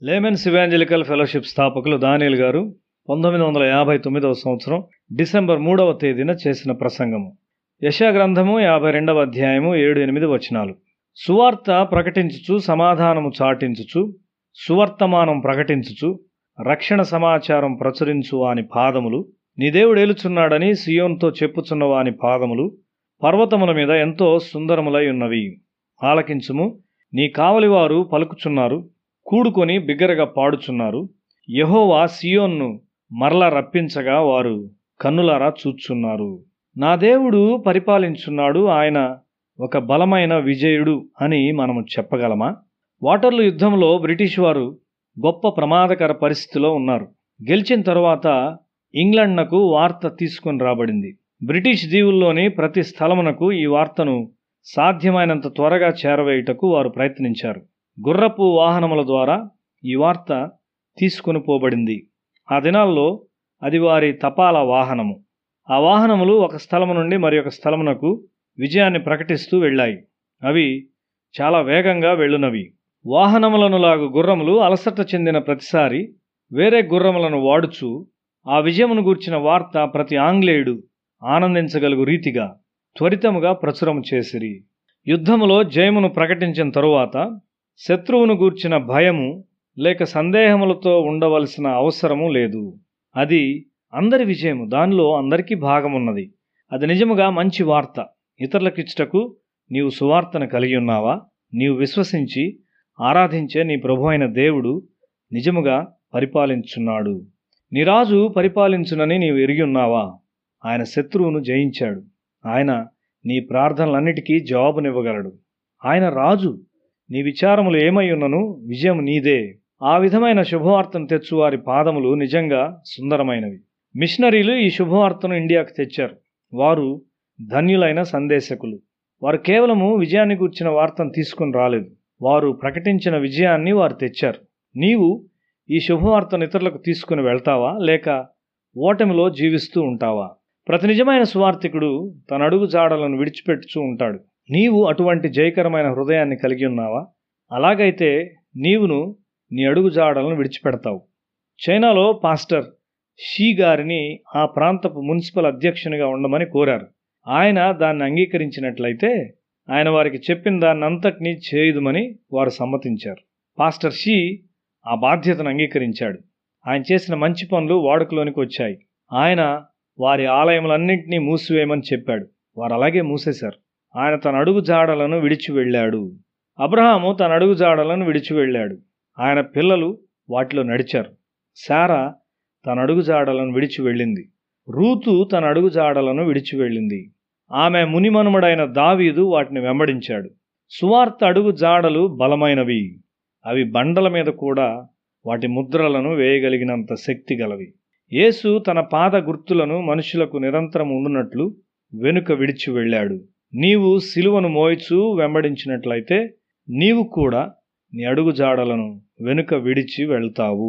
Laymen's evangelical fellowship స్థాపకులు దానియేల్ గారు 1959వ సంవత్సరం డిసెంబర్ 3వ తేదీన చేసిన ప్రసంగము. యెషయా గ్రంథము 52వ అధ్యాయము 7-8 వచనాలు. సువార్త ప్రకటించుచు, సమాధానము చాటించుచు, సువర్తమానం ప్రకటించుచు, రక్షణ సమాచారం ప్రచురించు వాని పాదములు, నీ దేవుడు ఏలుచున్నాడని సియోనుతో చెప్పుచున్న వాని పాదములు పర్వతముల మీద ఎంతో సుందరములై ఉన్నవి. ఆలకించుము, నీ కావలివారు పలుకుచున్నారు, కూడుకొని బిగ్గరగా పాడుచున్నారు. యెహోవా సియోన్ను మరల రప్పించగా వారు కన్నులారా చూచున్నారు. నా దేవుడు పరిపాలించున్నాడు, ఆయన ఒక బలమైన విజయుడు అని మనము చెప్పగలమా? వాటర్లూ యుద్ధంలో బ్రిటిష్ వారు గొప్ప ప్రమాదకర పరిస్థితిలో ఉన్నారు. గెలిచిన తరువాత ఇంగ్లండ్నకు వార్త తీసుకొని రాబడింది. బ్రిటిష్ దీవుల్లోని ప్రతి స్థలమునకు ఈ వార్తను సాధ్యమైనంత త్వరగా చేరవేయుటకు వారు ప్రయత్నించారు. గుర్రపు వాహనముల ద్వారా ఈ వార్త తీసుకొని పోబడింది. ఆ దినాల్లో అది వారి తపాలా వాహనము. ఆ వాహనములు ఒక స్థలము నుండి మరి ఒక స్థలమునకు విజయాన్ని ప్రకటిస్తూ వెళ్ళాయి. అవి చాలా వేగంగా వెళ్ళునవి. వాహనములను లాగు గుర్రములు అలసట చెందిన ప్రతిసారి వేరే గుర్రములను వాడుచు ఆ విజయమును గూర్చిన వార్త ప్రతి ఆంగ్లేయుడు ఆనందించగలుగు రీతిగా త్వరితముగా ప్రచురము చేసిరి. యుద్ధములో జయమును ప్రకటించిన తరువాత శత్రువును గూర్చిన భయము లేక సందేహములతో ఉండవలసిన అవసరము లేదు. అది అందరి విజయము, దానిలో అందరికీ భాగమున్నది. అది నిజముగా మంచి వార్త. ఇతరులకిచ్చుటకు నీవు సువార్తను కలిగి ఉన్నావా? నీవు విశ్వసించి ఆరాధించే నీ ప్రభు అయిన దేవుడు నిజముగా పరిపాలించున్నాడు. నీ రాజు పరిపాలించునని నీవు ఎరిగి ఉన్నావా? ఆయన శత్రువును జయించాడు. ఆయన నీ ప్రార్థనలన్నిటికీ జవాబునివ్వగలడు. ఆయన రాజు. నీ విచారములు ఏమై ఉన్నను విజయం నీదే. ఆ విధమైన శుభవార్తను తెచ్చువారి పాదములు నిజంగా సుందరమైనవి. మిషనరీలు ఈ శుభవార్తను ఇండియాకు తెచ్చారు. వారు ధన్యులైన సందేశకులు. వారు కేవలము విజయాన్ని గూర్చిన వార్తను తీసుకుని రాలేదు, వారు ప్రకటించిన విజయాన్ని వారు తెచ్చారు. నీవు ఈ శుభవార్తను ఇతరులకు తీసుకుని వెళ్తావా, లేక ఓటమిలో జీవిస్తూ ఉంటావా? ప్రతి నిజమైన సువార్తికుడు తన అడుగు జాడలను విడిచిపెట్టుచూ ఉంటాడు. నీవు అటువంటి జయకరమైన హృదయాన్ని కలిగి ఉన్నావా? అలాగైతే నీవును నీ అడుగు జాడలను విడిచిపెడతావు. చైనాలో పాస్టర్ షీ గారిని ఆ ప్రాంతపు మున్సిపల్ అధ్యక్షునిగా ఉండమని కోరారు. ఆయన దాన్ని అంగీకరించినట్లయితే ఆయన వారికి చెప్పిన దాన్నంతటినీ చేయుదుమని వారు సమ్మతించారు. పాస్టర్ షీ ఆ బాధ్యతను అంగీకరించాడు. ఆయన చేసిన మంచి పనులు వాడుకలోనికి వచ్చాయి. ఆయన వారి ఆలయములన్నింటినీ మూసివేయమని చెప్పాడు. వారు అలాగే మూసేశారు. ఆయన తన అడుగు జాడలను విడిచి వెళ్ళాడు. అబ్రహాము తన అడుగు జాడలను విడిచి వెళ్ళాడు. ఆయన పిల్లలు వాటిలో నడిచారు. శారా తన అడుగు జాడలను విడిచి వెళ్ళింది. రూతు తన అడుగు జాడలను విడిచి వెళ్ళింది. ఆమె మునిమనుమడైన దావీదు వాటిని వెంబడించాడు. సువార్త అడుగు జాడలు బలమైనవి. అవి బండల మీద కూడా వాటి ముద్రలను వేయగలిగినంత శక్తి గలవి. యేసు తన పాద గుర్తులను మనుషులకు నిరంతరం ఉండునట్లు వెనుక విడిచి వెళ్ళాడు. నీవు సిలువను మోయిచూ వెంబడించినట్లయితే నీవు కూడా నీ అడుగు జాడలను వెనుక విడిచి వెళ్తావు.